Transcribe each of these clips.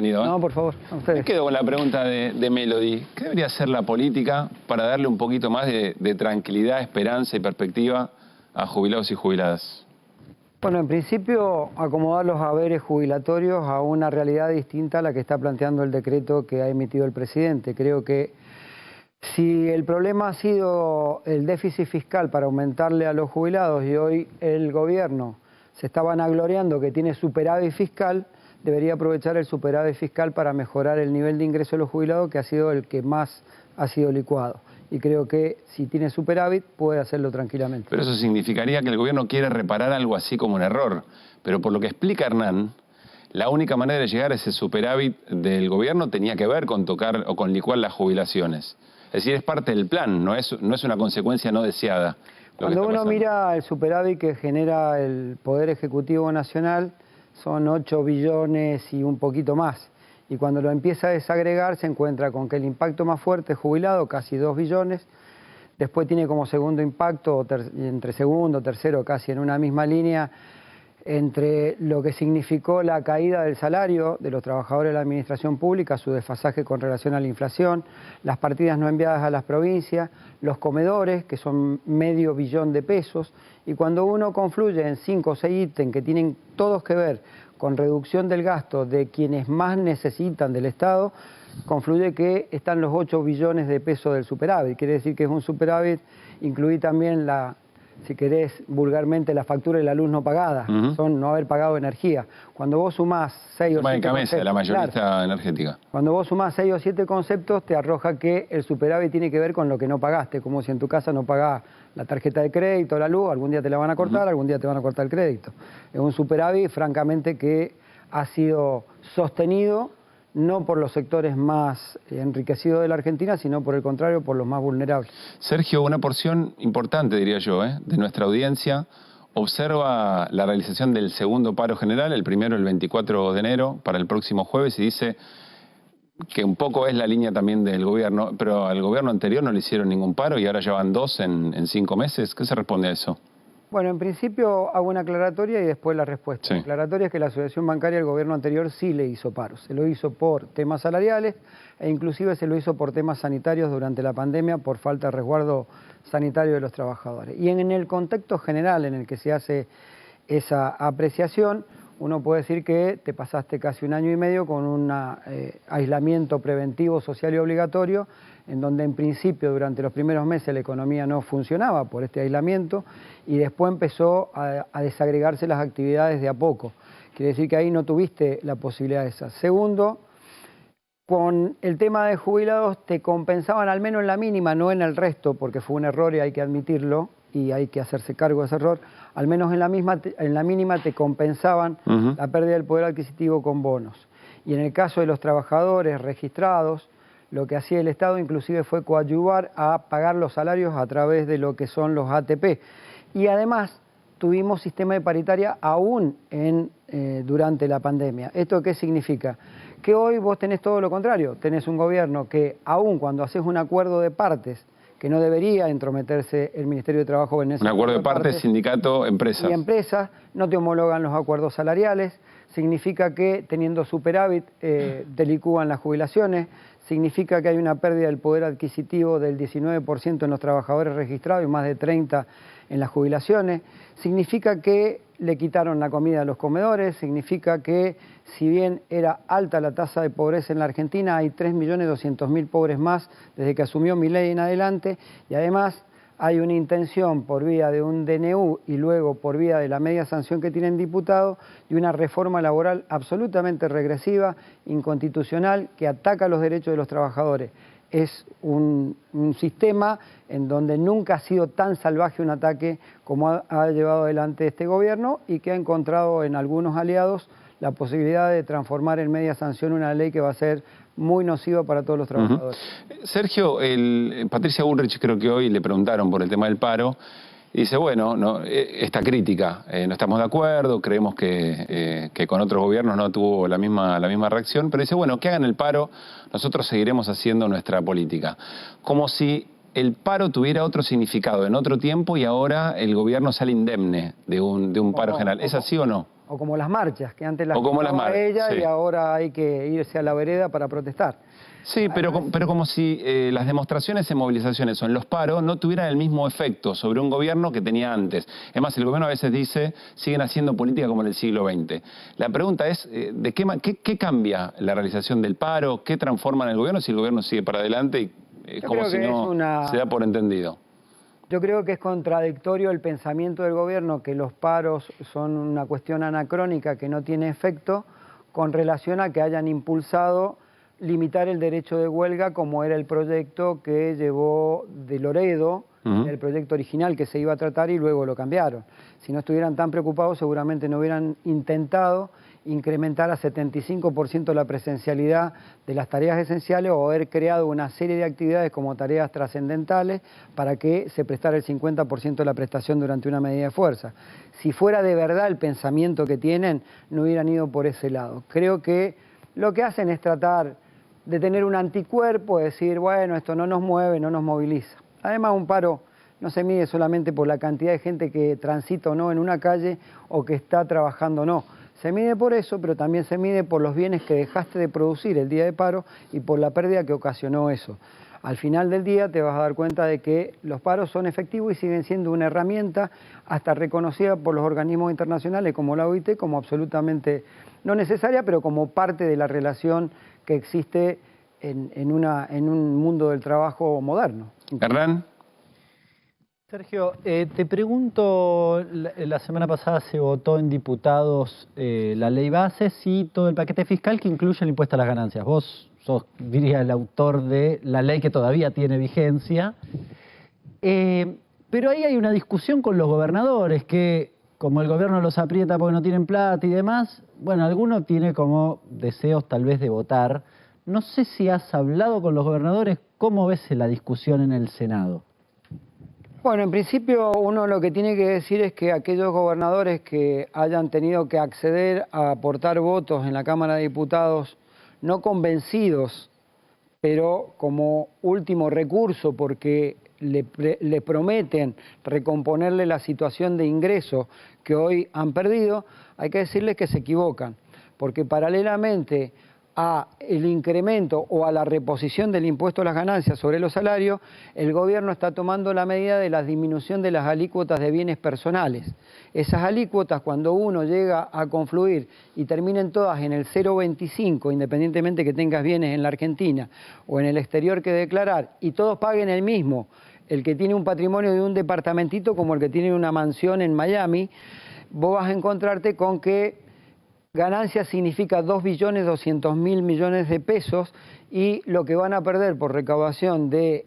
venido. No, por favor, a ustedes. Me quedo con la pregunta de Melody. ¿Qué debería hacer la política para darle un poquito más de tranquilidad, esperanza y perspectiva a jubilados y jubiladas? Bueno, en principio, acomodar los haberes jubilatorios a una realidad distinta a la que está planteando el decreto que ha emitido el presidente. Creo que si el problema ha sido el déficit fiscal para aumentarle a los jubilados y hoy el gobierno se está vanagloriando que tiene superávit fiscal, debería aprovechar el superávit fiscal para mejorar el nivel de ingreso de los jubilados, que ha sido el que más ha sido licuado. Y creo que si tiene superávit puede hacerlo tranquilamente. Pero eso significaría que el gobierno quiere reparar algo así como un error. Pero por lo que explica Hernán, la única manera de llegar a ese superávit del gobierno tenía que ver con tocar o con licuar las jubilaciones. Es decir, es parte del plan, no es una consecuencia no deseada. Cuando uno mira el superávit que genera el Poder Ejecutivo Nacional, son 8 billones y un poquito más. Y cuando lo empieza a desagregar se encuentra con que el impacto más fuerte es jubilado, casi 2 billones. Después tiene como segundo impacto, entre segundo, tercero, casi en una misma línea, entre lo que significó la caída del salario de los trabajadores de la administración pública, su desfasaje con relación a la inflación, las partidas no enviadas a las provincias, los comedores, que son medio billón de pesos, y cuando uno confluye en 5 o 6 ítems que tienen todos que ver con reducción del gasto de quienes más necesitan del Estado, confluye que están los 8 billones de pesos del superávit. Quiere decir que es un superávit, incluí también si querés vulgarmente, la factura de la luz no pagada, son no haber pagado energía. Cuando vos sumás 6 o 7 conceptos, la mayorista energética. Cuando vos sumás 6 o 7 conceptos, te arroja que el superávit tiene que ver con lo que no pagaste, como si en tu casa no pagás la tarjeta de crédito, la luz, algún día te la van a cortar, algún día te van a cortar el crédito. Es un superávit, francamente, que ha sido sostenido no por los sectores más enriquecidos de la Argentina, sino por el contrario, por los más vulnerables. Sergio, una porción importante, diría yo, de nuestra audiencia observa la realización del segundo paro general, el primero el 24 de enero, para el próximo jueves, y dice que un poco es la línea también del gobierno, pero al gobierno anterior no le hicieron ningún paro y ahora ya van 2 en 5 meses. ¿Qué se responde a eso? Bueno, en principio hago una aclaratoria y después la respuesta. Sí. La aclaratoria es que la asociación bancaria del gobierno anterior sí le hizo paro. Se lo hizo por temas salariales e inclusive se lo hizo por temas sanitarios durante la pandemia por falta de resguardo sanitario de los trabajadores. Y en el contexto general en el que se hace esa apreciación, uno puede decir que te pasaste casi 1 año y medio con un aislamiento preventivo social y obligatorio, en donde en principio durante los primeros meses la economía no funcionaba por este aislamiento y después empezó a desagregarse las actividades de a poco. Quiere decir que ahí no tuviste la posibilidad de esa. Segundo, con el tema de jubilados te compensaban al menos en la mínima, no en el resto, porque fue un error y hay que admitirlo y hay que hacerse cargo de ese error, al menos en la mínima te compensaban la pérdida del poder adquisitivo con bonos. Y en el caso de los trabajadores registrados, lo que hacía el Estado inclusive fue coadyuvar a pagar los salarios a través de lo que son los ATP. Y además tuvimos sistema de paritaria aún durante la pandemia. ¿Esto qué significa? Que hoy vos tenés todo lo contrario, tenés un gobierno que aún cuando haces un acuerdo de partes, que no debería entrometerse el Ministerio de Trabajo en ese acuerdo de partes, sindicato, empresas. Y empresas no te homologan los acuerdos salariales, significa que teniendo superávit te licúan las jubilaciones, significa que hay una pérdida del poder adquisitivo del 19% en los trabajadores registrados y más de 30% en las jubilaciones, significa que le quitaron la comida a los comedores, significa que si bien era alta la tasa de pobreza en la Argentina, hay 3.200.000 pobres más desde que asumió Milei en adelante y además hay una intención por vía de un DNU y luego por vía de la media sanción que tienen diputados de una reforma laboral absolutamente regresiva, inconstitucional, que ataca los derechos de los trabajadores. Es un sistema en donde nunca ha sido tan salvaje un ataque como ha llevado adelante este gobierno y que ha encontrado en algunos aliados la posibilidad de transformar en media sanción una ley que va a ser muy nociva para todos los trabajadores. Sergio, Patricia Bullrich creo que hoy le preguntaron por el tema del paro y dice, bueno, esta crítica, no estamos de acuerdo, creemos que con otros gobiernos no tuvo la misma reacción, pero dice, bueno, que hagan el paro, nosotros seguiremos haciendo nuestra política. Como si el paro tuviera otro significado en otro tiempo y ahora el gobierno sale indemne de un paro general. ¿Es así o no? O como las marchas, que antes las marchas, ella sí. Y ahora hay que irse a la vereda para protestar. Sí, pero como si las demostraciones y movilizaciones o en los paros no tuvieran el mismo efecto sobre un gobierno que tenía antes. Es más, el gobierno a veces dice, siguen haciendo política como en el siglo XX. La pregunta es, ¿de qué cambia la realización del paro? ¿Qué transforma en el gobierno si el gobierno sigue para adelante y es como si no se da por entendido? Yo creo que es contradictorio el pensamiento del gobierno que los paros son una cuestión anacrónica que no tiene efecto con relación a que hayan impulsado limitar el derecho de huelga como era el proyecto que llevó de Loredo, el proyecto original que se iba a tratar y luego lo cambiaron. Si no estuvieran tan preocupados seguramente no hubieran intentado incrementar a 75% la presencialidad de las tareas esenciales o haber creado una serie de actividades como tareas trascendentales para que se prestara el 50% de la prestación durante una medida de fuerza. Si fuera de verdad el pensamiento que tienen, no hubieran ido por ese lado. Creo que lo que hacen es tratar de tener un anticuerpo, decir, bueno, esto no nos mueve, no nos moviliza. Además, un paro no se mide solamente por la cantidad de gente que transita o no en una calle o que está trabajando o no. Se mide por eso, pero también se mide por los bienes que dejaste de producir el día de paro y por la pérdida que ocasionó eso. Al final del día te vas a dar cuenta de que los paros son efectivos y siguen siendo una herramienta hasta reconocida por los organismos internacionales como la OIT como absolutamente no necesaria, pero como parte de la relación que existe en un mundo del trabajo moderno. Hernán. Sergio, te pregunto, la semana pasada se votó en diputados la ley bases y todo el paquete fiscal que incluye el impuesto a las ganancias. Vos sos, diría, el autor de la ley que todavía tiene vigencia. Pero ahí hay una discusión con los gobernadores que, como el gobierno los aprieta porque no tienen plata y demás, bueno, alguno tiene como deseos tal vez de votar. No sé si has hablado con los gobernadores, ¿cómo ves la discusión en el Senado? Bueno, en principio uno lo que tiene que decir es que aquellos gobernadores que hayan tenido que acceder a aportar votos en la Cámara de Diputados no convencidos, pero como último recurso porque le prometen recomponerle la situación de ingreso que hoy han perdido, hay que decirles que se equivocan, porque paralelamente a el incremento o a la reposición del impuesto a las ganancias sobre los salarios, el gobierno está tomando la medida de la disminución de las alícuotas de bienes personales. Esas alícuotas, cuando uno llega a confluir y terminen todas en el 0,25, independientemente que tengas bienes en la Argentina o en el exterior que declarar, y todos paguen el mismo, el que tiene un patrimonio de un departamentito como el que tiene una mansión en Miami, vos vas a encontrarte con que ganancia significa 2.200.000 millones de pesos y lo que van a perder por recaudación de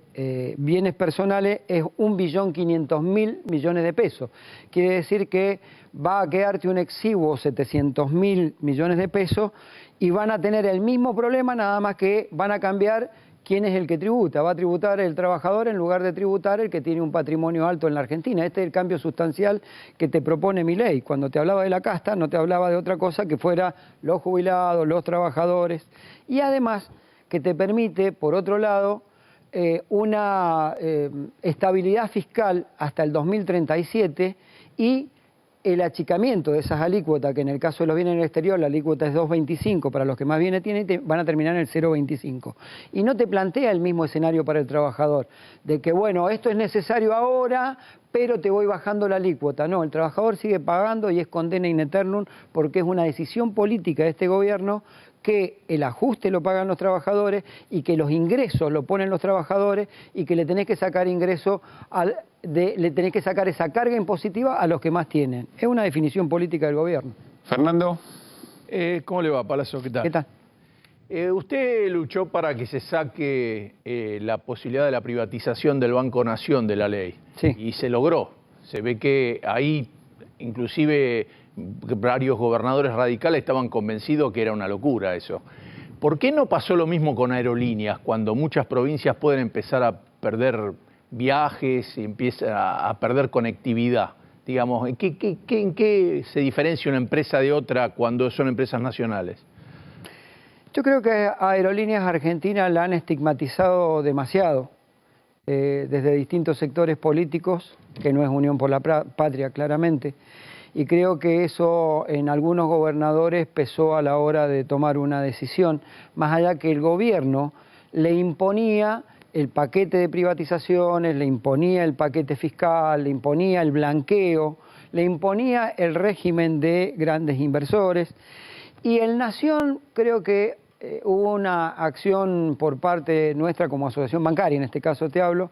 bienes personales es 1.500.000 millones de pesos. Quiere decir que va a quedarte un exiguo 700.000 millones de pesos y van a tener el mismo problema, nada más que van a cambiar quién es el que tributa. Va a tributar el trabajador en lugar de tributar el que tiene un patrimonio alto en la Argentina. Este es el cambio sustancial que te propone mi ley. Cuando te hablaba de la casta, no te hablaba de otra cosa que fuera los jubilados, los trabajadores. Y además que te permite, por otro lado, una estabilidad fiscal hasta el 2037 y el achicamiento de esas alícuotas, que en el caso de los bienes en el exterior la alícuota es 2,25 para los que más bienes tienen, van a terminar en el 0,25. Y no te plantea el mismo escenario para el trabajador, de que bueno, esto es necesario ahora, pero te voy bajando la alícuota. No, el trabajador sigue pagando y es condena in aeternum porque es una decisión política de este gobierno que el ajuste lo pagan los trabajadores y que los ingresos lo ponen los trabajadores y que le tenés que sacar ingreso le tenés que sacar esa carga impositiva a los que más tienen. Es una definición política del gobierno. Fernando. ¿Cómo le va, Palazzo? ¿Qué tal? ¿Qué tal? Usted luchó para que se saque la posibilidad de la privatización del Banco Nación de la ley. Sí. Y se logró. Se ve que ahí, inclusive, varios gobernadores radicales estaban convencidos que era una locura eso. ¿Por qué no pasó lo mismo con aerolíneas, cuando muchas provincias pueden empezar a perder viajes y empieza a perder conectividad? Digamos, ¿en qué se diferencia una empresa de otra cuando son empresas nacionales? Yo creo que a Aerolíneas Argentinas la han estigmatizado demasiado desde distintos sectores políticos, que no es Unión por la Patria claramente, y creo que eso en algunos gobernadores pesó a la hora de tomar una decisión, más allá que el gobierno le imponía el paquete de privatizaciones, le imponía el paquete fiscal, le imponía el blanqueo, le imponía el régimen de grandes inversores, y en Nación creo que hubo una acción por parte nuestra como asociación bancaria, en este caso te hablo,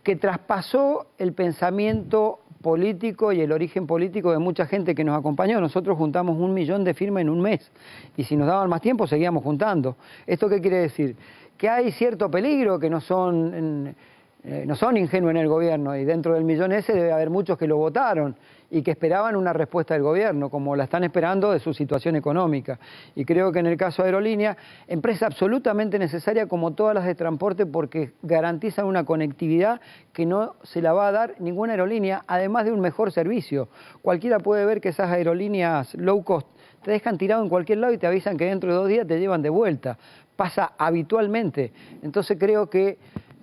que traspasó el pensamiento político y el origen político de mucha gente que nos acompañó. Nosotros juntamos 1 millón de firmas en un mes y si nos daban más tiempo seguíamos juntando. ¿Esto qué quiere decir? Que hay cierto peligro, que no son ingenuos en el gobierno, y dentro del millón ese debe haber muchos que lo votaron y que esperaban una respuesta del gobierno, como la están esperando de su situación económica. Y creo que en el caso de Aerolínea, empresa absolutamente necesaria como todas las de transporte, porque garantizan una conectividad que no se la va a dar ninguna aerolínea, además de un mejor servicio. Cualquiera puede ver que esas aerolíneas low cost te dejan tirado en cualquier lado y te avisan que dentro de 2 días te llevan de vuelta. Pasa habitualmente. Entonces creo que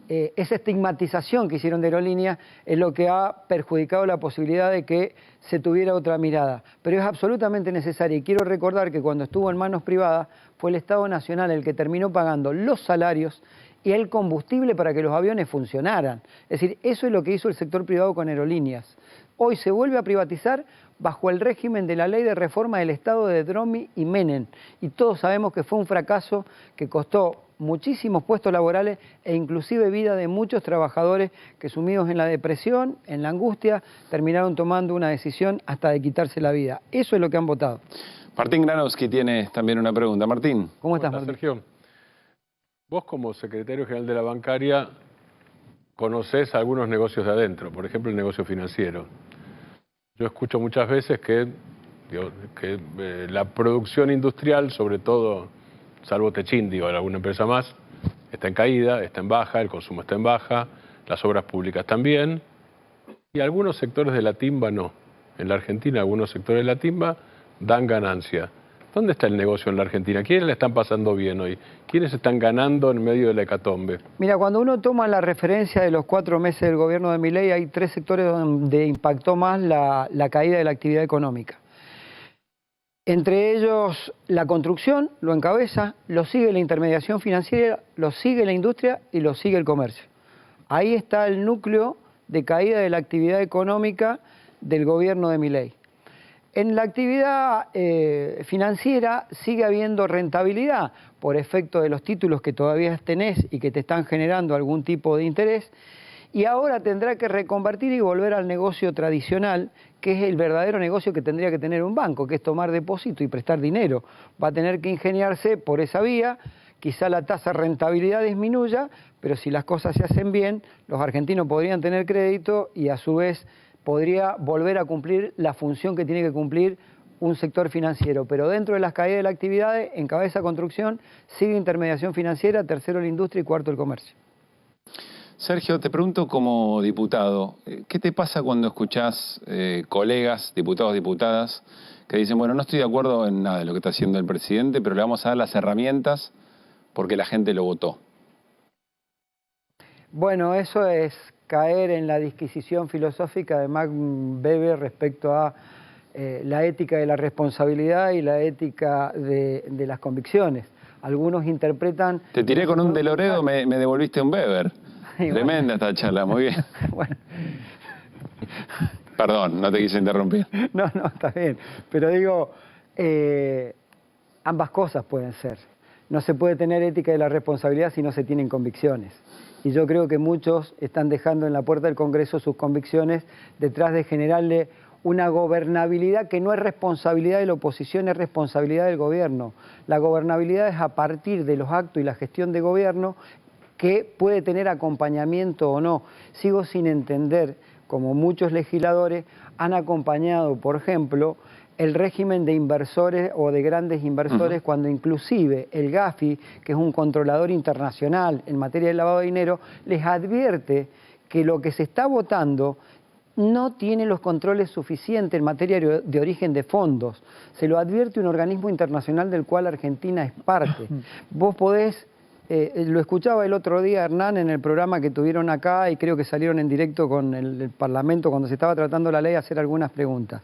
esa estigmatización que hicieron de Aerolínea es lo que ha perjudicado la posibilidad de que se tuviera otra mirada. Pero es absolutamente necesaria, y quiero recordar que cuando estuvo en manos privadas fue el Estado Nacional el que terminó pagando los salarios y el combustible para que los aviones funcionaran. Es decir, eso es lo que hizo el sector privado con Aerolíneas. Hoy se vuelve a privatizar bajo el régimen de la ley de reforma del Estado de Dromi y Menem. Y todos sabemos que fue un fracaso que costó muchísimos puestos laborales e inclusive vida de muchos trabajadores que, sumidos en la depresión, en la angustia, terminaron tomando una decisión hasta de quitarse la vida. Eso es lo que han votado. Martín Granowski tiene también una pregunta. Martín. ¿Cómo estás, Martín? Sergio, vos como secretario general de la bancaria conocés algunos negocios de adentro, por ejemplo el negocio financiero. Yo escucho muchas veces que la producción industrial, sobre todo, salvo Techin, alguna empresa más, está en caída, está en baja, el consumo está en baja, las obras públicas también, y algunos sectores de la timba no. En la Argentina algunos sectores de la timba dan ganancia. ¿Dónde está el negocio en la Argentina? ¿Quiénes le están pasando bien hoy? ¿Quiénes están ganando en medio de la hecatombe? Mira, cuando uno toma la referencia de los 4 meses del gobierno de Milei, hay 3 sectores donde impactó más la caída de la actividad económica. Entre ellos, la construcción lo encabeza, lo sigue la intermediación financiera, lo sigue la industria y lo sigue el comercio. Ahí está el núcleo de caída de la actividad económica del gobierno de Milei. En la actividad financiera sigue habiendo rentabilidad por efecto de los títulos que todavía tenés y que te están generando algún tipo de interés, y ahora tendrá que reconvertir y volver al negocio tradicional, que es el verdadero negocio que tendría que tener un banco, que es tomar depósito y prestar dinero. Va a tener que ingeniarse por esa vía, quizá la tasa de rentabilidad disminuya, pero si las cosas se hacen bien, los argentinos podrían tener crédito y a su vez podría volver a cumplir la función que tiene que cumplir un sector financiero. Pero dentro de las caídas de la actividad, encabeza construcción, sigue intermediación financiera, tercero la industria y cuarto el comercio. Sergio, te pregunto como diputado, ¿qué te pasa cuando escuchás colegas, diputados, diputadas, que dicen, bueno, no estoy de acuerdo en nada de lo que está haciendo el presidente, pero le vamos a dar las herramientas porque la gente lo votó? Bueno, eso es caer en la disquisición filosófica de Max Weber respecto a la ética de la responsabilidad y la ética de las convicciones. Algunos interpretan... Te tiré con un de Loredo, me devolviste un Weber. Tremenda esta charla, muy bien. Bueno. Perdón, no te quise interrumpir. No, está bien. Pero digo, ambas cosas pueden ser. No se puede tener ética de la responsabilidad si no se tienen convicciones. Y yo creo que muchos están dejando en la puerta del Congreso sus convicciones detrás de generarle una gobernabilidad que no es responsabilidad de la oposición, es responsabilidad del gobierno. La gobernabilidad es a partir de los actos y la gestión de gobierno que puede tener acompañamiento o no. Sigo sin entender cómo muchos legisladores han acompañado, por ejemplo, el régimen de inversores o de grandes inversores, cuando inclusive el Gafi, que es un controlador internacional en materia de lavado de dinero, les advierte que lo que se está votando no tiene los controles suficientes en materia de origen de fondos. Se lo advierte un organismo internacional del cual Argentina es parte. Vos podés Lo escuchaba el otro día, Hernán, en el programa que tuvieron acá y creo que salieron en directo con el Parlamento cuando se estaba tratando la ley a hacer algunas preguntas.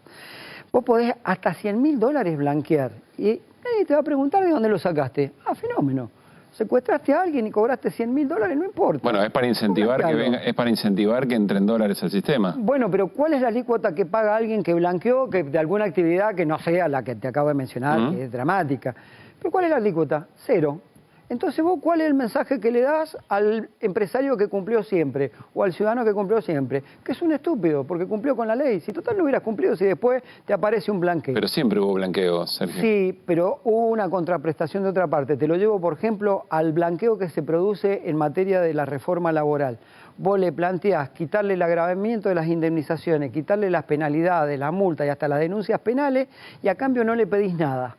Vos podés hasta $100.000 blanquear y nadie te va a preguntar de dónde lo sacaste. Ah, fenómeno. Secuestraste a alguien y cobraste $100.000, no importa. Bueno, es para incentivar que venga, es para incentivar que entren dólares al sistema. Bueno, pero ¿cuál es la alícuota que paga alguien que blanqueó que de alguna actividad que no sea la que te acabo de mencionar, que es dramática? ¿Pero cuál es la alícuota? 0. Entonces vos, ¿cuál es el mensaje que le das al empresario que cumplió siempre o al ciudadano que cumplió siempre? Que es un estúpido, porque cumplió con la ley. Si total no hubieras cumplido, si después te aparece un blanqueo. Pero siempre hubo blanqueo, Sergio. Sí, pero hubo una contraprestación de otra parte. Te lo llevo, por ejemplo, al blanqueo que se produce en materia de la reforma laboral. Vos le planteás quitarle el agravamiento de las indemnizaciones, quitarle las penalidades, la multa y hasta las denuncias penales, y a cambio no le pedís nada.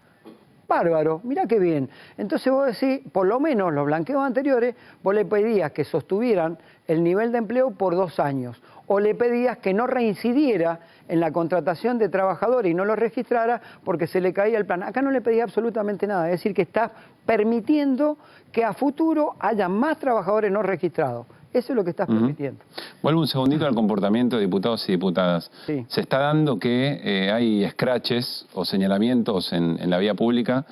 Bárbaro, mirá qué bien. Entonces vos decís, por lo menos los blanqueos anteriores, vos le pedías que sostuvieran el nivel de empleo por 2 años, o le pedías que no reincidiera en la contratación de trabajadores y no lo registrara porque se le caía el plan. Acá no le pedía absolutamente nada, es decir, que está permitiendo que a futuro haya más trabajadores no registrados. Eso es lo que estás permitiendo. Vuelvo un segundito al comportamiento de diputados y diputadas. Sí. Se está dando que hay escraches o señalamientos en la vía pública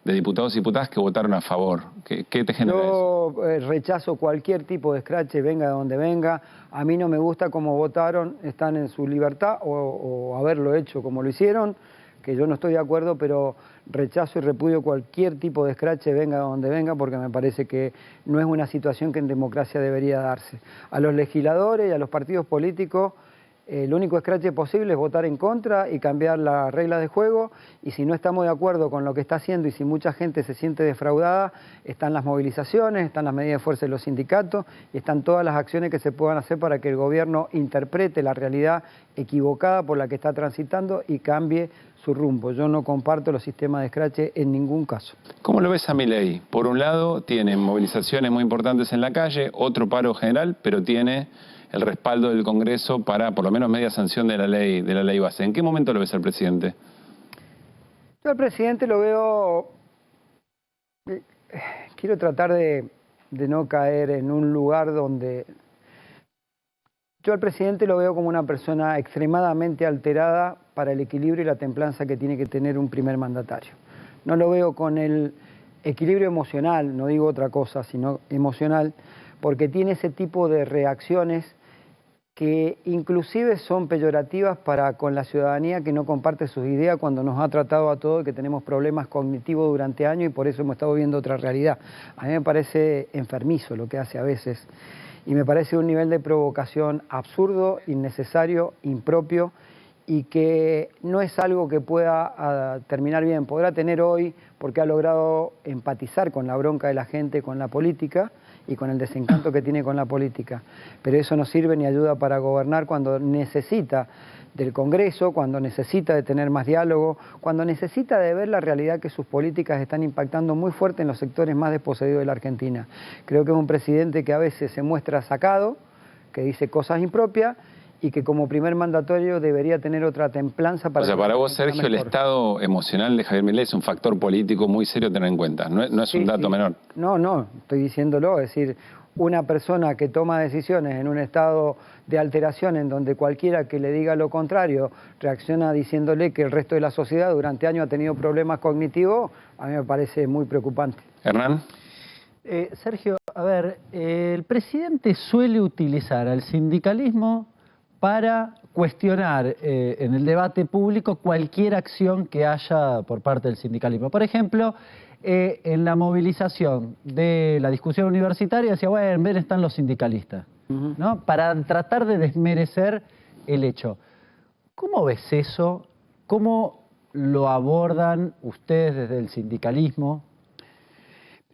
de diputados y diputadas que votaron a favor. ¿Qué te genera eso? Yo rechazo cualquier tipo de escrache, venga de donde venga. A mí no me gusta cómo votaron, están en su libertad o haberlo hecho como lo hicieron, que yo no estoy de acuerdo, pero rechazo y repudio cualquier tipo de escrache, venga de donde venga, porque me parece que no es una situación que en democracia debería darse. A los legisladores y a los partidos políticos, el único escrache posible es votar en contra y cambiar las reglas de juego, y si no estamos de acuerdo con lo que está haciendo y si mucha gente se siente defraudada, están las movilizaciones, están las medidas de fuerza de los sindicatos y están todas las acciones que se puedan hacer para que el gobierno interprete la realidad equivocada por la que está transitando y cambie su rumbo. Yo no comparto los sistemas de escrache en ningún caso. ¿Cómo lo ves a Milei? Por un lado, tiene movilizaciones muy importantes en la calle, otro paro general, pero tiene el respaldo del Congreso para por lo menos media sanción de la ley base. ¿En qué momento lo ves al presidente? Yo al presidente lo veo... Quiero tratar de no caer en un lugar donde... Yo al presidente lo veo como una persona extremadamente alterada para el equilibrio y la templanza que tiene que tener un primer mandatario. No lo veo con el equilibrio emocional, no digo otra cosa, sino emocional, porque tiene ese tipo de reacciones que inclusive son peyorativas para con la ciudadanía que no comparte sus ideas cuando nos ha tratado a todos que tenemos problemas cognitivos durante años y por eso hemos estado viendo otra realidad. A mí me parece enfermizo lo que hace a veces y me parece un nivel de provocación absurdo, innecesario, impropio y que no es algo que pueda terminar bien. Podrá tener hoy porque ha logrado empatizar con la bronca de la gente, con la política, y con el desencanto que tiene con la política. Pero eso no sirve ni ayuda para gobernar cuando necesita del Congreso, cuando necesita de tener más diálogo, cuando necesita de ver la realidad que sus políticas están impactando muy fuerte en los sectores más desposeídos de la Argentina. Creo que es un presidente que a veces se muestra sacado, que dice cosas impropias, y que como primer mandatario debería tener otra templanza para... O sea, para vos, Sergio, el estado emocional de Javier Milei es un factor político muy serio a tener en cuenta, no es un dato menor. No, estoy diciéndolo, es decir, una persona que toma decisiones en un estado de alteración en donde cualquiera que le diga lo contrario reacciona diciéndole que el resto de la sociedad durante años ha tenido problemas cognitivos, a mí me parece muy preocupante. Hernán. Sergio, a ver, el presidente suele utilizar al sindicalismo para cuestionar en el debate público cualquier acción que haya por parte del sindicalismo. Por ejemplo, en la movilización de la discusión universitaria decía, bueno, en vez están los sindicalistas, ¿no? Para tratar de desmerecer el hecho. ¿Cómo ves eso? ¿Cómo lo abordan ustedes desde el sindicalismo?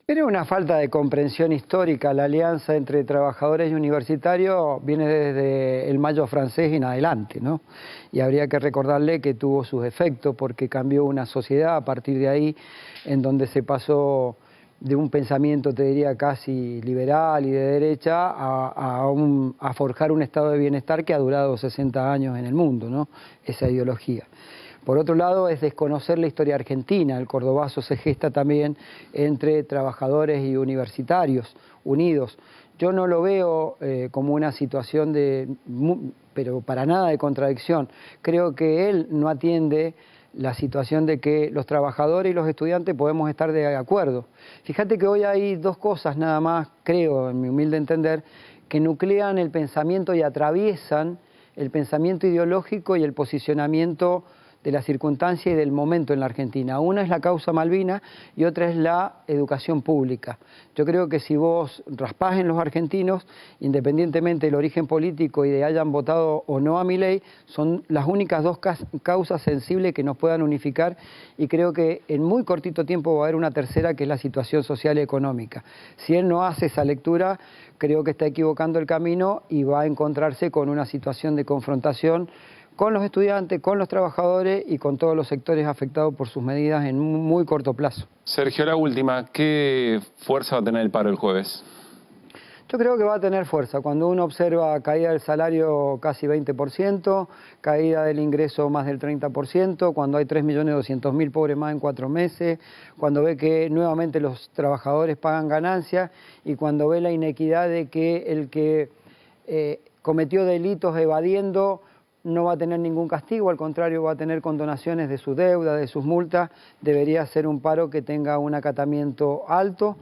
Pero una falta de comprensión histórica. La alianza entre trabajadores y universitarios viene desde el Mayo francés en adelante, ¿no? Y habría que recordarle que tuvo sus efectos porque cambió una sociedad a partir de ahí en donde se pasó de un pensamiento, te diría, casi liberal y de derecha a forjar un estado de bienestar que ha durado 60 años en el mundo, ¿no? Esa ideología. Por otro lado, es desconocer la historia argentina. El cordobazo se gesta también entre trabajadores y universitarios unidos. Yo no lo veo como una situación pero para nada de contradicción. Creo que él no atiende la situación de que los trabajadores y los estudiantes podemos estar de acuerdo. Fíjate que hoy hay dos cosas nada más, creo, en mi humilde entender, que nuclean el pensamiento y atraviesan el pensamiento ideológico y el posicionamiento de la circunstancia y del momento en la Argentina. Una es la causa Malvinas y otra es la educación pública. Yo creo que si vos raspás en los argentinos, independientemente del origen político y de hayan votado o no a Milei, son las únicas dos causas sensibles que nos puedan unificar, y creo que en muy cortito tiempo va a haber una tercera, que es la situación social y económica. Si él no hace esa lectura, creo que está equivocando el camino y va a encontrarse con una situación de confrontación con los estudiantes, con los trabajadores y con todos los sectores afectados por sus medidas en muy corto plazo. Sergio, la última, ¿qué fuerza va a tener el paro el jueves? Yo creo que va a tener fuerza. Cuando uno observa caída del salario casi 20%, caída del ingreso más del 30%, cuando hay 3.200.000 pobres más en 4 meses, cuando ve que nuevamente los trabajadores pagan ganancias y cuando ve la inequidad de que el que cometió delitos evadiendo no va a tener ningún castigo, al contrario va a tener condonaciones de sus deudas, de sus multas, debería ser un paro que tenga un acatamiento alto,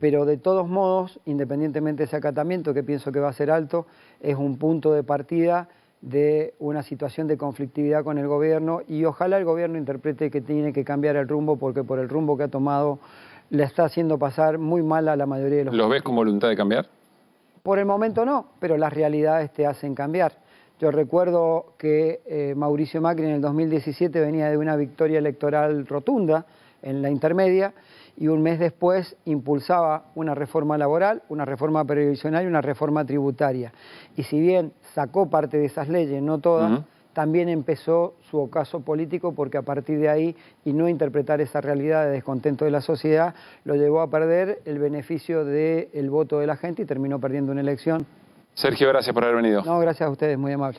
pero de todos modos, independientemente de ese acatamiento, que pienso que va a ser alto, es un punto de partida de una situación de conflictividad con el gobierno, y ojalá el gobierno interprete que tiene que cambiar el rumbo, porque por el rumbo que ha tomado le está haciendo pasar muy mal a la mayoría de los... ¿Los ves con voluntad de cambiar? Por el momento no, pero las realidades te hacen cambiar. Yo recuerdo que Mauricio Macri en el 2017 venía de una victoria electoral rotunda en la intermedia, y un mes después impulsaba una reforma laboral, una reforma previsional y una reforma tributaria. Y si bien sacó parte de esas leyes, no todas, también empezó su ocaso político, porque a partir de ahí, y no interpretar esa realidad de descontento de la sociedad, lo llevó a perder el beneficio del voto de la gente y terminó perdiendo una elección. Sergio, gracias por haber venido. No, gracias a ustedes, muy amable.